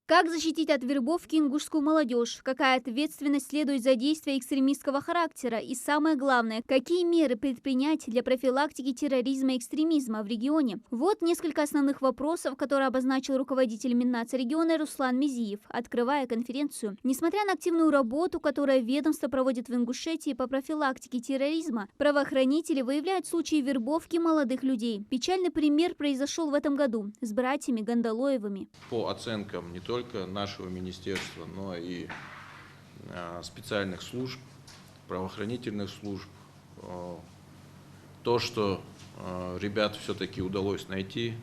Как защитить от вербовки ингушскую молодежь? Какая ответственность следует за действия экстремистского характера? И самое главное, какие меры предпринять для профилактики терроризма и экстремизма в регионе? Вот несколько основных вопросов, которые обозначил руководитель Миннаца региона Руслан Мизиев, открывая конференцию. Несмотря на активную работу, которую ведомство проводит в Ингушетии по профилактике терроризма, правоохранители выявляют случаи вербовки молодых людей. Печальный пример произошел в этом году с братьями Гандалоевыми. По оценкам не только нашего министерства, но и специальных служб, правоохранительных служб, то, что ребят все-таки удалось найти,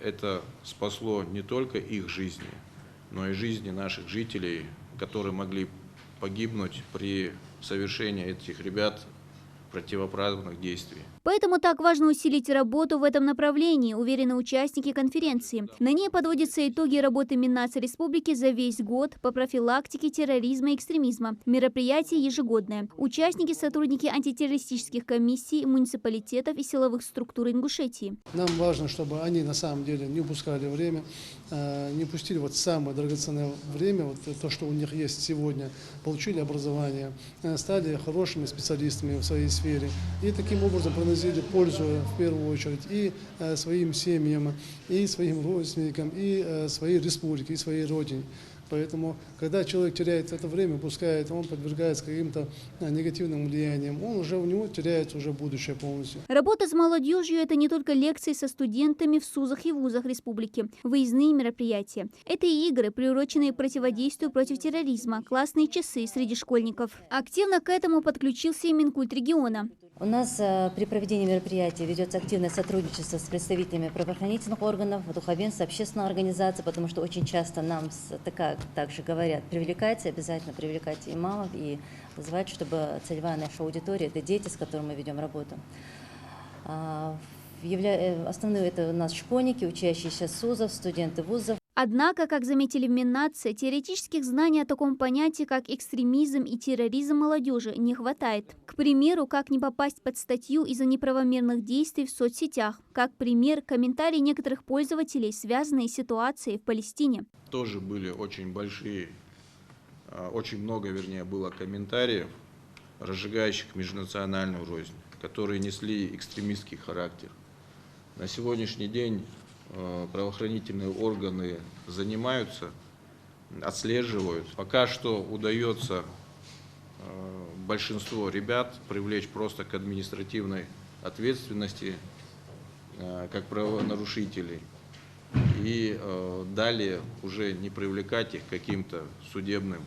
это спасло не только их жизни, но и жизни наших жителей, которые могли погибнуть при совершении этих ребят противоправных действий. Поэтому так важно усилить работу в этом направлении, уверены участники конференции. На ней подводятся итоги работы Миннаца республики за весь год по профилактике терроризма и экстремизма. Мероприятие ежегодное. Участники – сотрудники антитеррористических комиссий, муниципалитетов и силовых структур Ингушетии. Нам важно, чтобы они на самом деле не упускали время, не упустили самое драгоценное время, то, что у них есть сегодня, получили образование, стали хорошими специалистами в своей сфере и таким образом приносили пользу в первую очередь и своим семьям, и своим родственникам, и своей республике, и своей родине. Поэтому, когда человек теряет это время, упускает, он подвергается каким-то негативным влияниям, у него теряется уже будущее полностью. Работа с молодежью – это не только лекции со студентами в СУЗах и вузах республики, выездные мероприятия. Это и игры, приуроченные к противодействию против терроризма, классные часы среди школьников. Активно к этому подключился и Минкульт региона. У нас при проведении мероприятия ведется активное сотрудничество с представителями правоохранительных органов, духовенства, общественных организаций, потому что очень часто нам также говорят, обязательно привлекайте имамов и вызывать, чтобы целевая наша аудитория – это дети, с которыми мы ведем работу. Основные это у нас школьники, учащиеся СУЗов, студенты вузов. Однако, как заметили в Миннаце, теоретических знаний о таком понятии, как экстремизм и терроризм молодежи, не хватает. К примеру, как не попасть под статью из-за неправомерных действий в соцсетях. Как пример, комментарии некоторых пользователей, связанные с ситуацией в Палестине. Тоже были очень большие, очень много, было комментариев, разжигающих межнациональную рознь, которые несли экстремистский характер. На сегодняшний день правоохранительные органы занимаются, отслеживают. Пока что удается большинство ребят привлечь просто к административной ответственности как правонарушителей и далее уже не привлекать их к каким-то судебным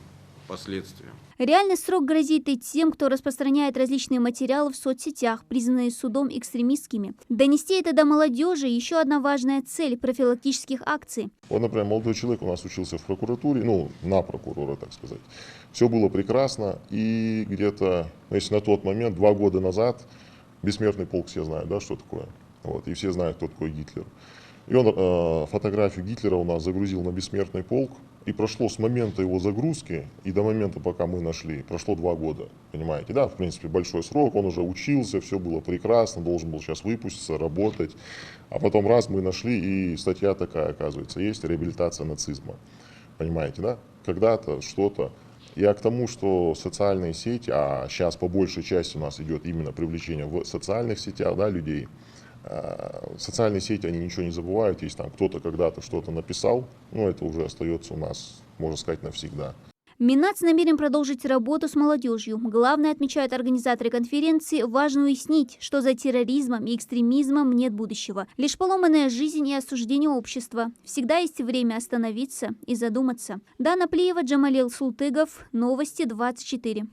последствиям. Реальный срок грозит и тем, кто распространяет различные материалы в соцсетях, признанные судом экстремистскими. Донести это до молодежи – еще одна важная цель профилактических акций. Вот, например, молодой человек у нас учился в прокуратуре, на прокурора, так сказать. Все было прекрасно, и где-то, если на тот момент, 2 года назад, бессмертный полк все знают, да, что такое. И все знают, кто такой Гитлер. И он фотографию Гитлера у нас загрузил на бессмертный полк. И прошло с момента его загрузки и до момента, пока мы нашли, прошло 2 года. Понимаете, да, в принципе, большой срок, он уже учился, все было прекрасно, должен был сейчас выпуститься, работать. А потом раз мы нашли, и статья такая, оказывается, есть реабилитация нацизма. Понимаете, да? Когда-то что-то. Я к тому, что социальные сети, а сейчас по большей части у нас идет именно привлечение в социальных сетях, да, людей. Социальные сети, они ничего не забывают, если там кто-то когда-то что-то написал, это уже остается у нас, можно сказать, навсегда. Миннац намерен продолжить работу с молодежью. Главное, отмечают организаторы конференции, важно уяснить, что за терроризмом и экстремизмом нет будущего. Лишь поломанная жизнь и осуждение общества. Всегда есть время остановиться и задуматься. Дана Плиева, Джамалил Султыгов, Новости 24.